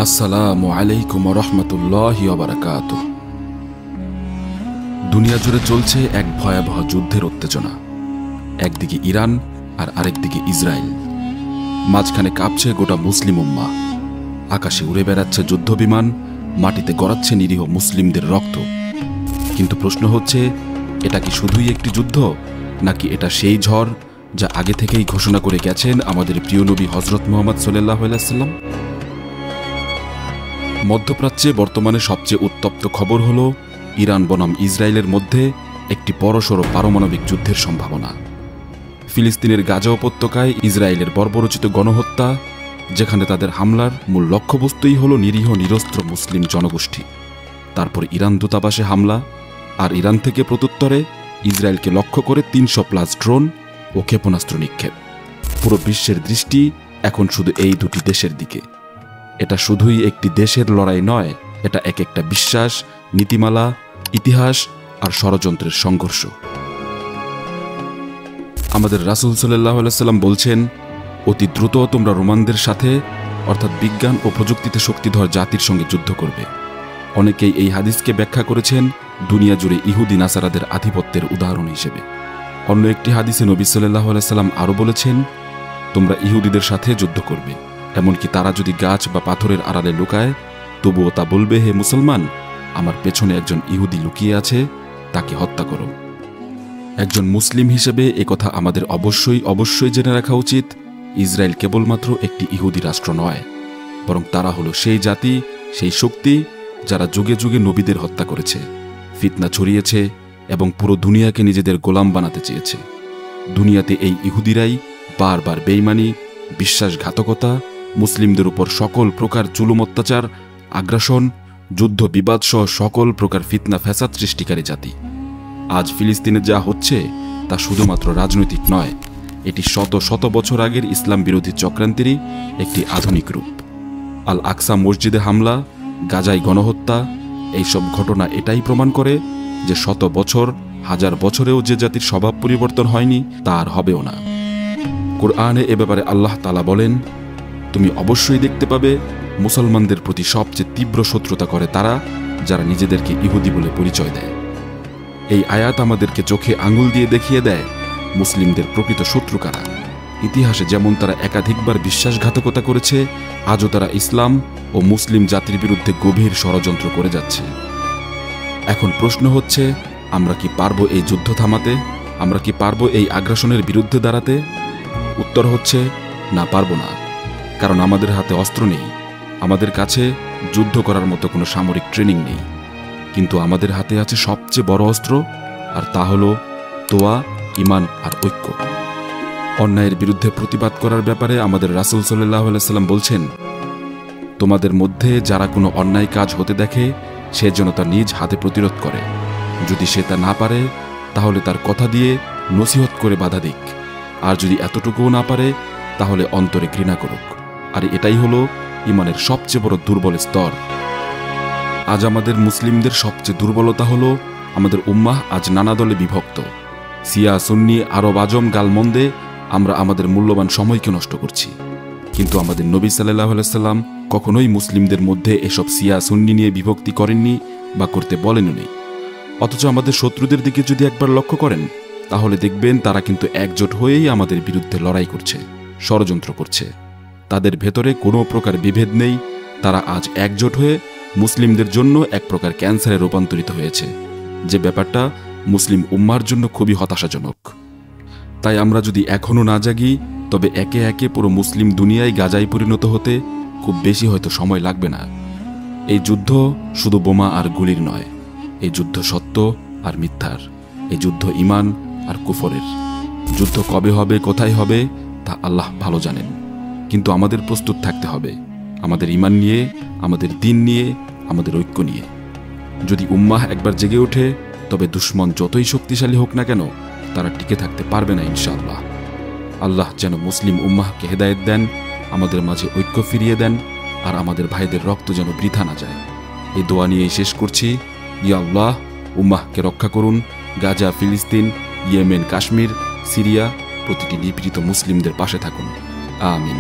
আসসালামু আলাইকুম ওয়া রাহমাতুল্লাহি ওয়া বারাকাতুহু। দুনিয়া জুড়ে চলছে এক ভয়াবহ যুদ্ধের উত্তেজনা। একদিকে ইরান আর আরেকদিকে ইসরায়েল। মাঝখানে কাঁপছে গোটা মুসলিম উম্মাহ। আকাশে উড়ে বেড়াচ্ছে যুদ্ধবিমান, মাটিতে গড়াচ্ছে নিরীহ মুসলিমদের রক্ত। কিন্তু প্রশ্ন হচ্ছে, এটা কি শুধুই একটি যুদ্ধ, নাকি এটা সেই ঝড় যা আগে থেকেই ঘোষণা করে গেছেন আমাদের প্রিয় নবী হযরত মুহাম্মদ সাল্লাল্লাহু আলাইহি ওয়াসাল্লাম? মধ্যপ্রাচ্যে বর্তমানে সবচেয়ে উত্তপ্ত খবর হল ইরান বনাম ইসরায়েলের মধ্যে একটি বড়সড় পারমাণবিক যুদ্ধের সম্ভাবনা। ফিলিস্তিনের গাজা উপত্যকায় ইসরায়েলের বর্বরোচিত গণহত্যা, যেখানে তাদের হামলার মূল লক্ষ্যবস্তুই হল নিরীহ নিরস্ত্র মুসলিম জনগোষ্ঠী। তারপর ইরান দূতাবাসে হামলা, আর ইরান থেকে প্রত্যুত্তরে ইসরায়েলকে লক্ষ্য করে ৩০০+ ড্রোন ও ক্ষেপণাস্ত্র নিক্ষেপ। পুরো বিশ্বের দৃষ্টি এখন শুধু এই দুটি দেশের দিকে। এটা শুধুই একটি দেশের লড়াই নয়, এটা এক একটা বিশ্বাস, নীতিমালা, ইতিহাস আর ষড়যন্ত্রের সংঘর্ষ। আমাদের রাসূল সাল্লাল্লাহু আলাইহি ওয়াসাল্লাম বলছেন, অতি দ্রুত তোমরা রোমানদের সাথে, অর্থাৎ বিজ্ঞান ও প্রযুক্তিতে শক্তিধর জাতির সঙ্গে যুদ্ধ করবে। অনেকেই এই হাদিসকে ব্যাখ্যা করেছেন দুনিয়া জুড়ে ইহুদি নাসারাদের আধিপত্যের উদাহরণ হিসেবে। অন্য একটি হাদিসে নবী সাল্লাল্লাহু আলাইহি ওয়াসাল্লাম আরও বলেছেন, তোমরা ইহুদিদের সাথে যুদ্ধ করবে, এমনকি তারা যদি গাছ বা পাথরের আড়ালে লুকায়, তবুও তা বলবে, হে মুসলমান, আমার পেছনে একজন ইহুদি লুকিয়ে আছে, তাকে হত্যা করো। একজন মুসলিম হিসেবে একথা আমাদের অবশ্যই জেনে রাখা উচিত, ইসরায়েল কেবলমাত্র একটি ইহুদি রাষ্ট্র নয়, বরং তারা হলো সেই জাতি, সেই শক্তি যারা যুগে যুগে নবীদের হত্যা করেছে, ফিতনা ছড়িয়েছে এবং পুরো দুনিয়াকে নিজেদের গোলাম বানাতে চেয়েছে। দুনিয়াতে এই ইহুদিরাই বারবার বেইমানি, বিশ্বাসঘাতকতা, মুসলিমদের উপর সকল প্রকার জুলুম, অত্যাচার, আগ্রাসন, যুদ্ধ, বিবাদ সহ সকল প্রকার ফিতনা ফ্যাসাদ সৃষ্টিকারী জাতি। আজ ফিলিস্তিনে যা হচ্ছে তা শুধুমাত্র রাজনৈতিক নয়, এটি শত শত বছর আগের ইসলাম বিরোধী চক্রান্তেরই একটি আধুনিক রূপ। আল আকসা মসজিদে হামলা, গাজায় গণহত্যা, এইসব ঘটনা এটাই প্রমাণ করে যে শত বছর, হাজার বছরেও যে জাতির স্বভাব পরিবর্তন হয়নি, তা আর হবেও না। কুরআনে এ ব্যাপারে আল্লাহ তাআলা বলেন, তুমি অবশ্যই দেখতে পাবে মুসলমানদের প্রতি সবচেয়ে তীব্র শত্রুতা করে তারা যারা নিজেদেরকে ইহুদি বলে পরিচয় দেয়। এই আয়াত আমাদেরকে চোখে আঙুল দিয়ে দেখিয়ে দেয় মুসলিমদের প্রকৃত শত্রু কারা। ইতিহাসে যেমন তারা একাধিকবার বিশ্বাসঘাতকতা করেছে, আজও তারা ইসলাম ও মুসলিম জাতির বিরুদ্ধে গভীর ষড়যন্ত্র করে যাচ্ছে। এখন প্রশ্ন হচ্ছে, আমরা কি পারবো এই যুদ্ধ থামাতে? আমরা কি পারবো এই আগ্রাসনের বিরুদ্ধে দাঁড়াতে? উত্তর হচ্ছে, না, পারবো না। কারণ আমাদের হাতে অস্ত্র নেই, আমাদের কাছে যুদ্ধ করার মতো কোনো সামরিক ট্রেনিং নেই। কিন্তু আমাদের হাতে আছে সবচেয়ে বড় অস্ত্র, আর তা হলো তোয়া, ঈমান আর ঐক্য। অন্যায়ের বিরুদ্ধে প্রতিবাদ করার ব্যাপারে আমাদের রাসূল সাল্লাল্লাহু আলাইহি ওয়াসাল্লাম বলছেন, তোমাদের মধ্যে যারা কোনো অন্যায় কাজ হতে দেখে, সে যেন তা নিজ হাতে প্রতিরোধ করে। যদি সে তা না পারে, তাহলে তার কথা দিয়ে নসিহত করে বাধা দিক। আর যদি এতটুকুও না পারে, তাহলে অন্তরে ঘৃণা করুক। আর এটাই হলো ঈমানের সবচেয়ে বড় দুর্বল স্তর। আজ আমাদের মুসলিমদের সবচেয়ে দুর্বলতা হলো আমাদের উম্মাহ আজ নানা দলে বিভক্ত। শিয়া, সুন্নি, আরব, আজম, গালমন্দে আমরা আমাদের মূল্যবান সময়কে নষ্ট করছি। কিন্তু আমাদের নবী সাল্লাল্লাহু আলাইহি ওয়াসাল্লাম কখনোই মুসলিমদের মধ্যে এসব শিয়া সুন্নি নিয়ে বিভক্তি করেননি বা করতে বলেননি। অথচ আমাদের শত্রুদের দিকে যদি একবার লক্ষ্য করেন, তাহলে দেখবেন তারা কিন্তু একজোট হয়েই আমাদের বিরুদ্ধে লড়াই করছে, ষড়যন্ত্র করছে। তাদের ভেতরে কোনো প্রকার বিভেদ নেই, তারা আজ একজোট হয়ে মুসলিমদের জন্য এক প্রকার ক্যান্সারে রূপান্তরিত হয়েছে, যে ব্যাপারটা মুসলিম উম্মার জন্য খুবই হতাশাজনক। তাই আমরা যদি এখনও না জাগি, তবে একে একে পুরো মুসলিম দুনিয়ায় গাজায় পরিণত হতে খুব বেশি হয়তো সময় লাগবে না। এই যুদ্ধ শুধু বোমা আর গুলির নয়, এই যুদ্ধ সত্য আর মিথ্যার, এই যুদ্ধ ঈমান আর কুফরের। যুদ্ধ কবে হবে, কোথায় হবে, তা আল্লাহ ভালো জানেন। কিন্তু আমাদের প্রস্তুত থাকতে হবে, আমাদের ঈমান নিয়ে, আমাদের দ্বীন নিয়ে, আমাদের ঐক্য নিয়ে। যদি উম্মাহ একবার জেগে ওঠে, তবে দুশমন যতই শক্তিশালী হোক না কেন, তারা টিকে থাকতে পারবে না ইনশাআল্লাহ। আল্লাহ যেন মুসলিম উম্মাহকে হেদায়েত দেন, আমাদের মাঝে ঐক্য ফিরিয়ে দেন, আর আমাদের ভাইদের রক্ত যেন বৃথা না যায়। এই দোয়া নিয়েই শেষ করছি। ইয়া আল্লাহ, উম্মাহকে রক্ষা করুন। গাজা, ফিলিস্তিন, ইয়েমেন, কাশ্মীর, সিরিয়া, প্রতিটি নিপীড়িত মুসলিমদের পাশে থাকুন। আমিন।